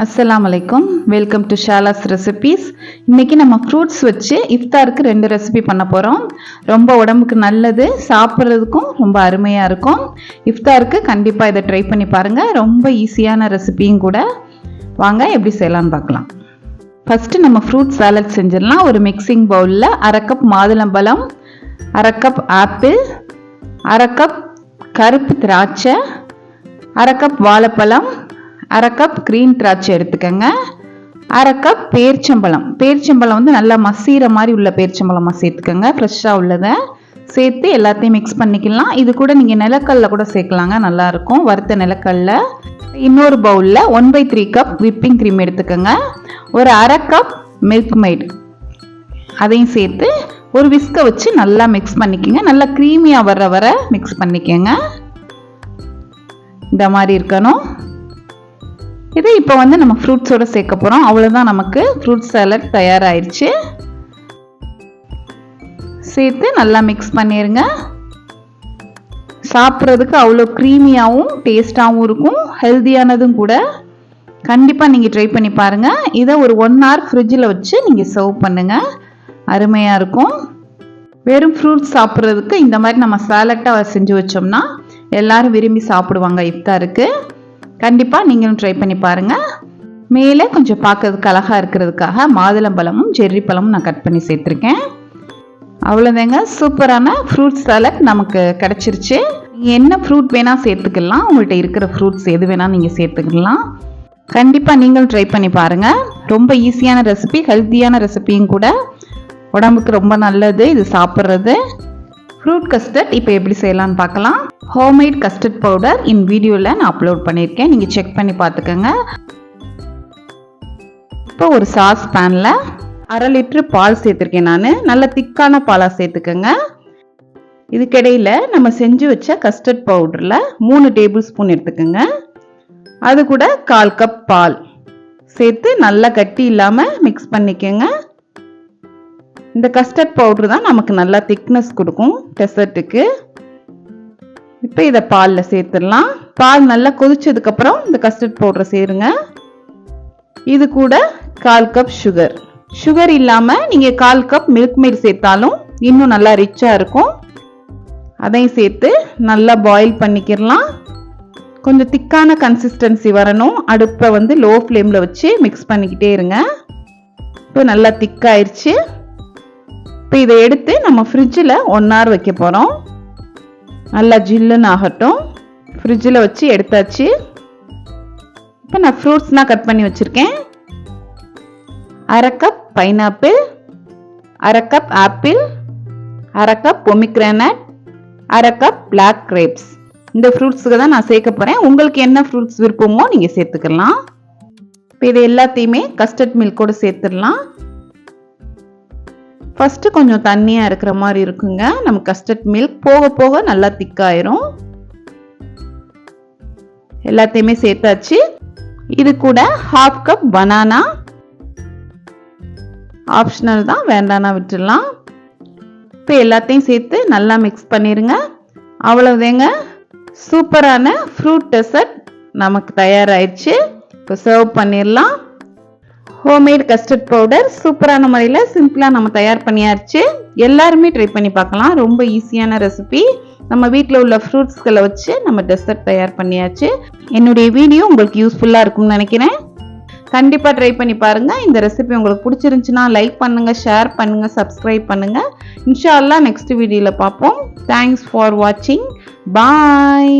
அஸ்ஸலாமலைக்கும், welcome to ஷாலாஸ் recipes. இன்றைக்கி நம்ம fruits வச்சு இஃப்தாருக்கு 2 ரெசிபி பண்ண போகிறோம். ரொம்ப உடம்புக்கு நல்லது, சாப்பிட்றதுக்கும் ரொம்ப அருமையாக இருக்கும். இஃப்தாருக்கு கண்டிப்பாக இதை ட்ரை பண்ணி பாருங்கள். ரொம்ப ஈஸியான ரெசிபியும் கூட. வாங்க எப்படி செய்யலான்னு பார்க்கலாம். ஃபஸ்ட்டு நம்ம ஃப்ரூட் சாலட் செஞ்சிடலாம். ஒரு மிக்சிங் பவுலில் 1/2 கப் மாதுளம்பழம், 1/2 கப் ஆப்பிள், 1/2 கப் கருப்பு திராட்சை, 1/2 கப் வாழைப்பழம், 1/2 கப் கிரீன் திராட்சை எடுத்துக்கோங்க. 1/2 கப் பேரிச்சம்பழம் வந்து நல்லா மசிகிற மாதிரி உள்ள பேரிச்சம்பழமாக சேர்த்துக்கோங்க. ஃப்ரெஷ்ஷாக உள்ளதை சேர்த்து எல்லாத்தையும் மிக்ஸ் பண்ணிக்கலாம். இது கூட நீங்கள் நிலக்கல்ல கூட சேர்க்கலாங்க, நல்லாயிருக்கும், வறுத்த நிலக்கல்ல. இன்னொரு பவுலில் 1/3 கப் விப்பிங் க்ரீம் எடுத்துக்கோங்க. ஒரு 1/2 கப் மில்க் மெய்ட் அதையும் சேர்த்து ஒரு விஸ்கை வச்சு நல்லா மிக்ஸ் பண்ணிக்கோங்க. நல்லா க்ரீமியாக வர மிக்ஸ் பண்ணிக்கோங்க. இந்த மாதிரி இருக்கணும். இது இப்போ வந்து நம்ம ஃப்ரூட்ஸோடு சேர்க்க போகிறோம். அவ்வளோதான், நமக்கு ஃப்ரூட் சாலட் தயாராகிடுச்சு. சேர்த்து நல்லா மிக்ஸ் பண்ணிடுங்க. சாப்பிட்றதுக்கு அவ்வளோ க்ரீமியாகவும் டேஸ்டாகவும் இருக்கும், ஹெல்த்தியானதும் கூட. கண்டிப்பாக நீங்கள் ட்ரை பண்ணி பாருங்கள். இதை ஒரு 1 hour ஃப்ரிட்ஜில் வச்சு நீங்கள் சர்வ் பண்ணுங்கள், அருமையாக இருக்கும். வெறும் ஃப்ரூட்ஸ் சாப்பிட்றதுக்கு இந்த மாதிரி நம்ம சாலட்டாக செஞ்சு வச்சோம்னா எல்லாரும் விரும்பி சாப்பிடுவாங்க இஃப்தாருக்கு. கண்டிப்பாக நீங்களும் ட்ரை பண்ணி பாருங்கள். மேலே கொஞ்சம் பார்க்கறதுக்கு அழகாக இருக்கிறதுக்காக மாதுளம்பழமும் செர்ரி பழமும் நான் கட் பண்ணி சேர்த்துருக்கேன். அவ்வளோதாங்க, சூப்பரான ஃப்ரூட் சாலட் நமக்கு கிடச்சிருச்சு. நீங்கள் என்ன ஃப்ரூட் வேணால் சேர்த்துக்கலாம், உங்கள்கிட்ட இருக்கிற ஃப்ரூட்ஸ் எது வேணால் நீங்கள் சேர்த்துக்கலாம். கண்டிப்பாக நீங்களும் ட்ரை பண்ணி பாருங்கள். ரொம்ப ஈஸியான ரெசிபி, ஹெல்த்தியான ரெசிபியும் கூட. உடம்புக்கு ரொம்ப நல்லது இது சாப்பிட்றது. ஃப்ரூட் கஸ்டர்ட் இப்போ எப்படி செய்யலான்னு பார்க்கலாம். ஹோம்மேட் கஸ்டர்ட் பவுடர் வீடியோவில் நான் அப்லோட் பண்ணியிருக்கேன், நீங்கள் செக் பண்ணி பார்த்துக்கோங்க. இப்போ ஒரு சாஸ் பேனில் 1/2 லிட்டர் பால் சேர்த்துருக்கேன். நான் நல்ல திக்கான பாலாக சேர்த்துக்கோங்க. இதுக்கிடையில் நம்ம செஞ்சு வச்ச கஸ்டர்ட் பவுடரில் 3 டேபிள் ஸ்பூன் எடுத்துக்கோங்க. அது கூட 1/4 கப் பால் சேர்த்து நல்லா கட்டி இல்லாமல் மிக்ஸ் பண்ணிக்கோங்க. இந்த கஸ்டர்ட் பவுடர் தான் நமக்கு நல்லா திக்னஸ் கொடுக்கும் டெசர்ட்டுக்கு. இப்போ இதை பாலில் சேர்த்துடலாம். பால் நல்லா கொதிச்சதுக்கப்புறம் இந்த கஸ்டர்ட் பவுடரை சேருங்க. இது கூட 1/4 கப் சுகர் இல்லாமல் நீங்கள் 1/4 கப் மில்க் மெய்ட் சேர்த்தாலும் இன்னும் நல்லா ரிச்சாக இருக்கும். அதையும் சேர்த்து நல்லா பாயில் பண்ணிக்கிறலாம். கொஞ்சம் திக்கான கன்சிஸ்டன்சி வரணும். அடுப்பை வந்து லோ ஃப்ளேமில் வச்சு மிக்ஸ் பண்ணிக்கிட்டே இருங்க. இப்போ நல்லா திக்காயிருச்சு. இப்போ இதை எடுத்து நம்ம ஃப்ரிட்ஜில் 1 hour வைக்க போகிறோம். நல்லா ஜில்லுன்னு ஆகட்டும். ஃப்ரிட்ஜில் வச்சு எடுத்தாச்சு. இப்போ நான் ஃப்ரூட்ஸ்லாம் கட் பண்ணி வச்சுருக்கேன். 1/2 cup pineapple, 1/2 cup apple, 1/2 cup pomegranate, 1/2 cup black grapes. இந்த ஃப்ரூட்ஸுக்கு தான் நான் சேர்க்க போகிறேன். உங்களுக்கு என்ன ஃப்ரூட்ஸ் விருப்பமோ நீங்கள் சேர்த்துக்கலாம். இப்போ இது எல்லாத்தையுமே கஸ்டர்ட் மில்கோடு சேர்த்துடலாம். ஃபஸ்ட்டு கொஞ்சம் தண்ணியாக இருக்கிற மாதிரி இருக்குங்க. நம்ம கஸ்டர்ட் மில்க் போக போக நல்லா திக்காயிரும். எல்லாத்தையுமே சேர்த்தாச்சு. இது கூட 1/2 கப் பனானா, ஆப்ஷனல் தான், வேண்டானா விட்டுடலாம். இப்போ எல்லாத்தையும் சேர்த்து நல்லா மிக்ஸ் பண்ணிடுங்க. அவ்வளவுதாங்க, சூப்பரான ஃப்ரூட் டெசர்ட் நமக்கு தயாராகிடுச்சு. இப்போ சர்வ் பண்ணிடலாம். ஹோம்மேட் கஸ்டர்ட் பவுடர் சூப்பரான முறையில் சிம்பிளாக நம்ம தயார் பண்ணியாச்சு. எல்லாருமே ட்ரை பண்ணி பார்க்கலாம். ரொம்ப ஈஸியான ரெசிபி. நம்ம வீட்டில் உள்ள ஃப்ரூட்ஸ்களை வச்சு நம்ம டெசர்ட் தயார் பண்ணியாச்சு. என்னுடைய வீடியோ உங்களுக்கு யூஸ்ஃபுல்லாக இருக்கும்னு நினைக்கிறேன். கண்டிப்பாக ட்ரை பண்ணி பாருங்கள். இந்த ரெசிபி உங்களுக்கு பிடிச்சிருந்துச்சுன்னா லைக் பண்ணுங்கள், ஷேர் பண்ணுங்கள், சப்ஸ்கிரைப் பண்ணுங்கள். இன்ஷா அல்லாஹ் நெக்ஸ்ட் வீடியோவில் பார்ப்போம். தேங்க்ஸ் ஃபார் வாட்சிங். பாய்.